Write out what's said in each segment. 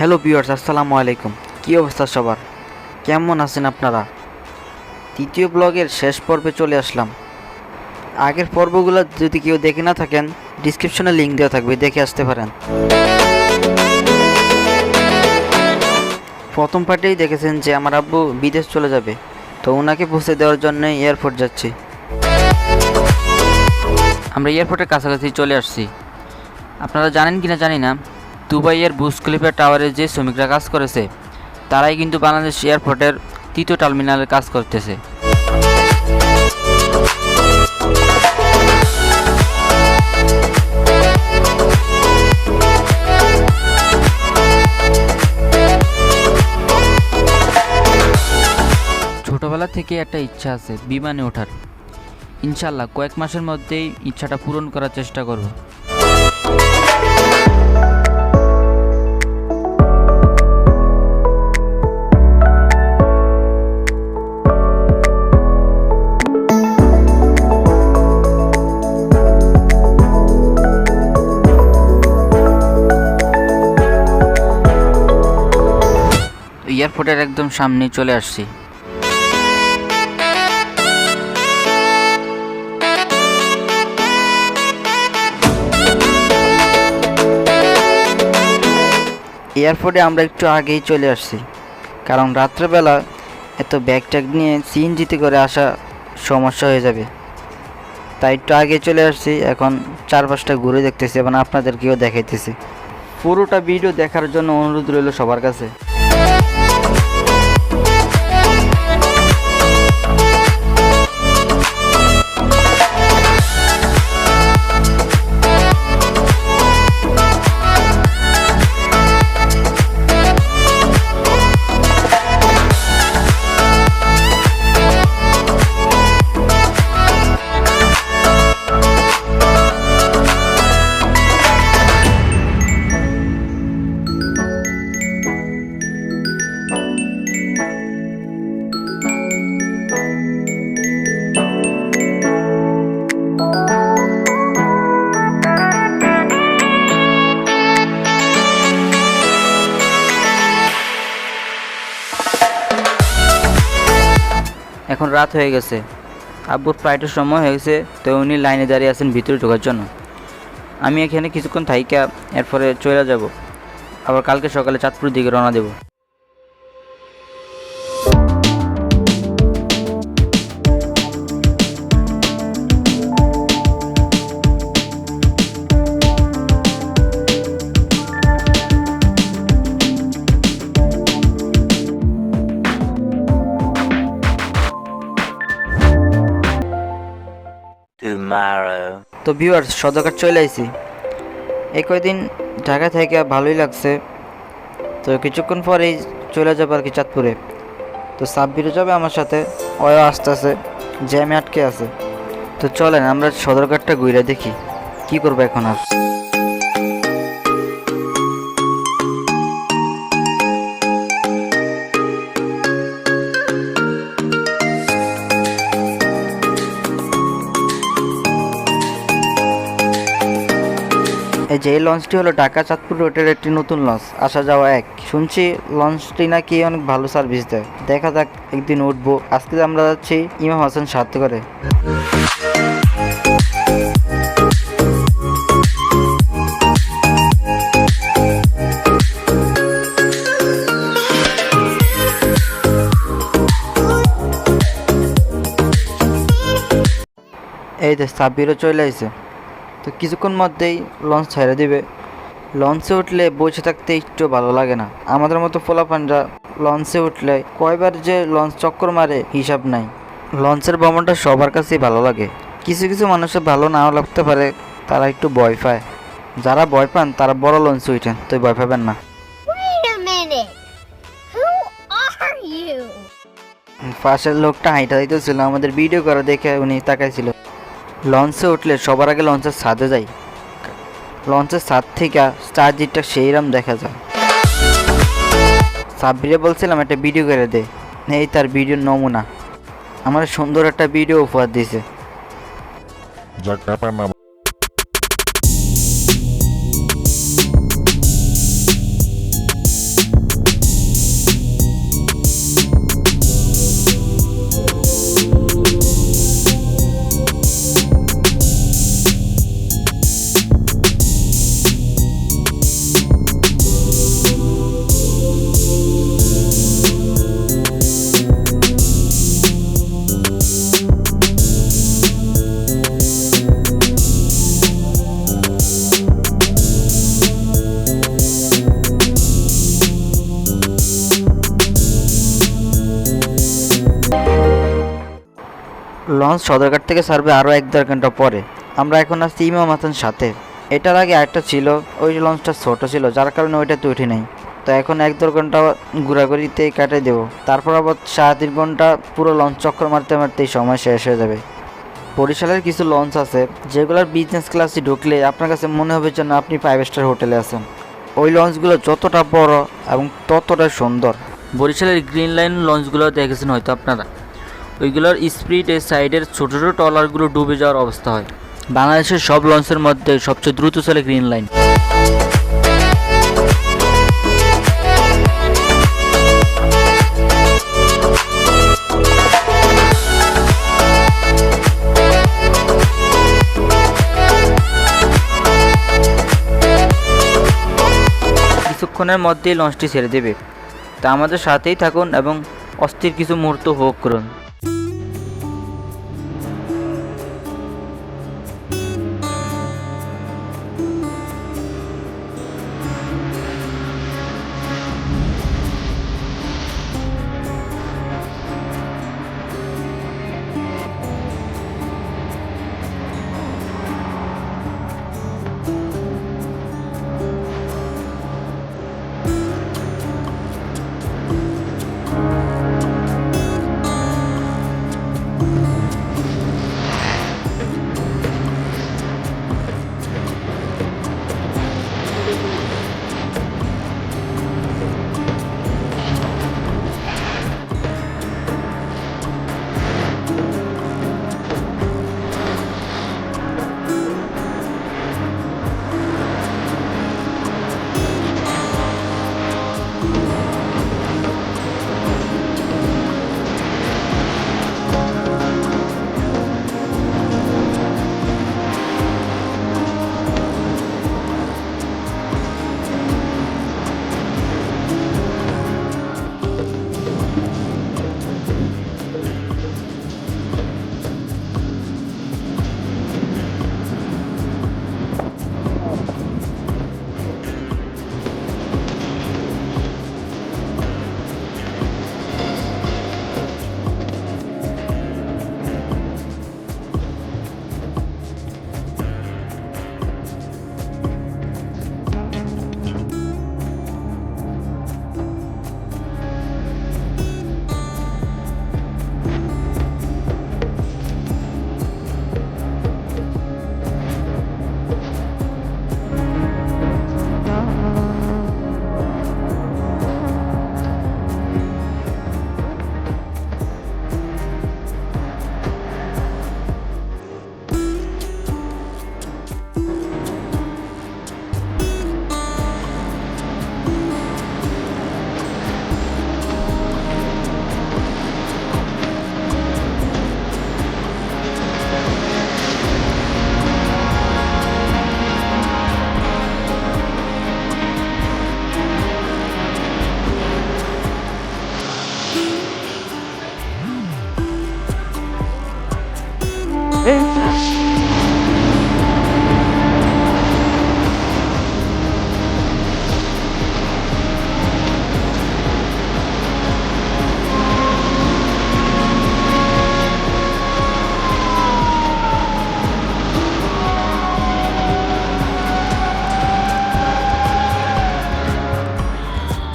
Hello viewers, আসসালামু আলাইকুম। কী অবস্থা সবার? কেমন আছেন আপনারা? তৃতীয় ব্লগের শেষ পর্বে চলে আসলাম। আগের পর্বগুলো যদি কেউ দেখে না থাকেন, ডিসক্রিপশনে লিঙ্ক দেওয়া থাকবে, দেখে আসতে পারেন। প্রথম পার্টেই দেখেছেন যে আমার আব্বু বিদেশ চলে যাবে, তো ওনাকে পৌঁছে দেওয়ার জন্য এয়ারপোর্ট যাচ্ছি। আমরা এয়ারপোর্টের কাছাকাছি চলে আসছি। আপনারা জানেন কিনা জানি না, দুবাইয়ের বুর্জ খলিফা টাওয়ারে যে শ্রমিকরা কাজ করেছে, তারাই কিন্তু বাংলাদেশ এয়ারপোর্টের তৃতীয় টার্মিনালে কাজ করতেছে। ছোটবেলা থেকে একটা ইচ্ছা আছে বিমানে ওঠার। ইনশাল্লাহ কয়েক মাসের মধ্যেই ইচ্ছাটা পূরণ করার চেষ্টা করব। এয়ারপোর্টের একদম সামনে চলে আসছি। এয়ারপোর্টে আমরা একটু আগেই চলে আসছি, কারণ রাত্রেবেলা এত ব্যাগ ট্যাগ নিয়ে সিএনজিতে করে আসা সমস্যা হয়ে যাবে, তাই একটু আগে চলে আসছি। এখন চারপাশটা ঘুরে দেখতেছি এবং আপনাদেরকেও দেখাইতেছি। পুরোটা ভিডিও দেখার জন্য অনুরোধ রইল সবার কাছে। এখন রাত হয়ে গেছে, আব্বুর ফ্লাইটের সময় হয়ে গেছে, তো উনি লাইনে দাঁড়িয়ে আছেন ভিতরে ঢোকার জন্য। আমি এখানে কিছুক্ষণ থাইকা এরপরে চলে যাব, আবার কালকে সকালে চাঁদপুরের দিকে রওনা দেব। তো ভিউয়ার্স, সদরঘাট চলে আইছি। এই কয়দিন ঢাকা থেকে ভালোই লাগছে, তো কিছুক্ষণ পরেই চলে যাবো আর কি চাঁদপুরে। তো সাব্বিরও যাবে আমার সাথে, ওও আসতেছে, জ্যামে আটকে আছে। তো চলেন আমরা সদরঘাটটা ঘুরে দেখি কি করবো এখন আর। এই যে লঞ্চটি হলো ঢাকা চাঁদপুর রোডের একটি নতুন লঞ্চ, আসা যাওয়া এক। শুনছি লঞ্চটি নাকি অনেক ভালো সার্ভিস দেয়, দেখা যাক একদিন উঠবো। আজকে আমরা যাচ্ছি ইমাম হাসান সাথে করে। এই যে সাব্বিরও চলে আসছে, তো কিছুক্ষণ মধ্যেই লঞ্চ ছেড়ে দিবে। লঞ্চে উঠলে বসে থাকতে একটু ভালো লাগে না। আমাদের মতো পোলাপানরা লঞ্চে উঠলে কয়বার যে লঞ্চ চক্কর মারে হিসাব নাই। লঞ্চের ভ্রমণটা সবার কাছেই ভালো লাগে। কিছু কিছু মানুষের ভালো নাও লাগতে পারে, তারা একটু ভয় পায়। যারা ভয় পান তারা বড় লঞ্চে উঠেন, তো ভয় পাবেন না। পাশের লোকটা হাইটা দিতেছিল, আমাদের ভিডিও করা দেখে উনি তাকাইছিল। লঞ্চে উঠলে সবার আগে লঞ্চের ছাদে যাই, লঞ্চের ছাদ থেকে চারদিকটা সেইরাম দেখা যায়। সাব্বিরে বলছিলাম একটা ভিডিও করে দে, এই তার ভিডিওর নমুনা। আমার সুন্দর একটা ভিডিও উপহার দিয়েছে। যাক ব্যাপার না। লঞ্চ সদরঘাট থেকে ছাড়বে আরও 1-1.5 ঘন্টা পরে। আমরা এখন আসছি ইমাম হাসান সাথে। এটার আগে একটা ছিল, ওই লঞ্চটা ছোট ছিল যার কারণে ওইটাতে উঠি নাই। তো এখন 1-1.5 ঘন্টা ঘোরাঘুরিতেই কাটাই দেবো, তারপর আবার 3.5 ঘন্টা পুরো লঞ্চ চক্কর মারতে মারতেই সময় শেষ হয়ে যাবে। বরিশালের কিছু লঞ্চ আছে যেগুলোর বিজনেস ক্লাসে ঢুকলে আপনার কাছে মনে হবে যেন আপনি 5 স্টার হোটেলে আছেন। ওই লঞ্চগুলো যতটা বড় এবং ততটা সুন্দর। বরিশালের গ্রিন লাইন লঞ্চগুলো দেখেছেন হয়তো আপনারা, ওইগুলোর স্পিডে সাইডের ছোটো ছোটো ট্রলারগুলো ডুবে যাওয়ার অবস্থা হয়। বাংলাদেশের সব লঞ্চের মধ্যে সবচেয়ে দ্রুত চলে গ্রিন লাইন। কিছুক্ষণের মধ্যেই লঞ্চটি ছেড়ে দেবে, তা আমাদের সাথেই থাকুন এবং অস্থির কিছু মুহূর্ত উপভোগ করুন।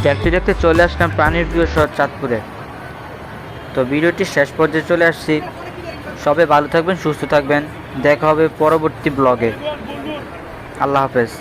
দেখতে দেখতে চলে আসলাম প্রাণীর প্রিয় শহর চাঁদপুরে। তো ভিডিওটি শেষ পর্যায়ে চলে আসছি। সবাই ভালো থাকবেন, সুস্থ থাকবেন, দেখা হবে পরবর্তী ব্লগে। আল্লাহ হাফেজ।